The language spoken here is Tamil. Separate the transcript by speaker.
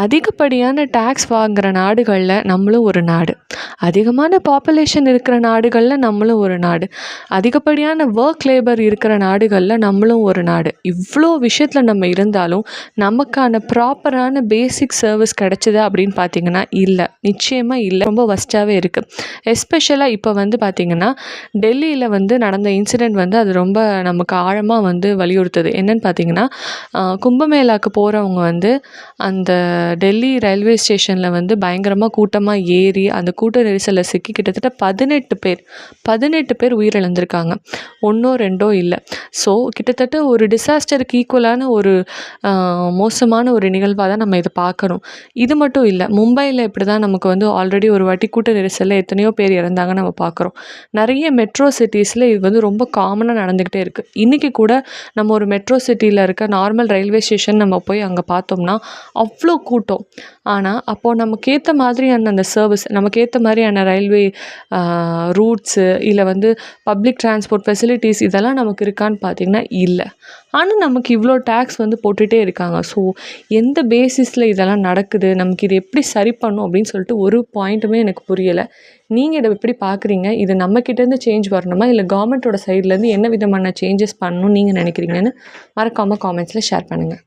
Speaker 1: அதிகப்படியான டேக்ஸ் வாங்குகிற நாடுகளில் நம்மளும் ஒரு நாடு, அதிகமான பாப்புலேஷன் இருக்கிற நாடுகளில் நம்மளும் ஒரு நாடு, அதிகப்படியான ஒர்க் லேபர் இருக்கிற நாடுகளில் நம்மளும் ஒரு நாடு. இவ்வளோ விஷயத்தில் நம்ம இருந்தாலும் நமக்கான ப்ராப்பரான பேசிக் சர்வீஸ் கிடைச்சதா அப்படின்னு பார்த்திங்கன்னா இல்லை, நிச்சயமாக இல்லை. ரொம்ப வஸ்ட்டாகவே இருக்குது. எஸ்பெஷலாக இப்போ வந்து பார்த்திங்கன்னா டெல்லியில் வந்து நடந்த இன்சிடெண்ட் வந்து அது ரொம்ப நமக்கு ஆழமாக வந்து வலியுறுத்துது. என்னென்னு பார்த்திங்கன்னா கும்பமேளாவுக்கு போகிறவங்க வந்து அந்த டெல்லி ரயில்வே ஸ்டேஷனில் வந்து பயங்கரமாக கூட்டமாக ஏறி அந்த கூட்ட நெரிசலில் சிக்கி கிட்டத்தட்ட 18 பேர் உயிரிழந்திருக்காங்க. 1ஓ 2ஓ இல்லை. ஸோ கிட்டத்தட்ட ஒரு டிசாஸ்டருக்கு ஈக்குவலான ஒரு மோசமான ஒரு நிகழ்வாக தான் நம்ம இதை பார்க்கணும். இது மட்டும் இல்லை, மும்பையில் இப்படி தான் நமக்கு வந்து ஆல்ரெடி ஒரு வாட்டி கூட்ட நெரிசலில் எத்தனையோ பேர் இறந்தாங்க நம்ம பார்க்குறோம். நிறைய மெட்ரோ சிட்டிஸில் இது வந்து ரொம்ப காமனாக நடந்துக்கிட்டே இருக்குது. இன்றைக்கி கூட நம்ம ஒரு மெட்ரோ சிட்டியில் இருக்க நார்மல் ரயில்வே ஸ்டேஷன் நம்ம போய் அங்கே பார்த்தோம்னா அவ்வளோ கூட்டம். ஆனால் அப்போது நமக்கு ஏற்ற மாதிரியான அந்த சர்வீஸ், நமக்கு ஏற்ற மாதிரியான ரயில்வே ரூட்ஸு இல்லை வந்து பப்ளிக் டிரான்ஸ்போர்ட் ஃபெசிலிட்டிஸ் இதெல்லாம் நமக்கு இருக்கான்னு பார்த்திங்கன்னா இல்லை. ஆனால் நமக்கு இவ்வளோ டேக்ஸ் வந்து போட்டுகிட்டே இருக்காங்க. ஸோ எந்த பேசிஸில் இதெல்லாம் நடக்குது, நமக்கு இது எப்படி சரி பண்ணும் அப்படின்னு சொல்லிட்டு ஒரு பாயிண்ட்டுமே எனக்கு புரியலை. நீங்கள் இதை எப்படி பார்க்குறீங்க? இது நம்மக்கிட்டேருந்து சேஞ்ச் வரணுமா, இல்லை கவர்மெண்ட்டோட சைட்லேருந்து என்ன விதமான சேஞ்சஸ் பண்ணணும்னு நீங்கள் நினைக்கிறீங்கன்னு மறக்காமல் காமெண்ட்ஸில் ஷேர் பண்ணுங்கள்.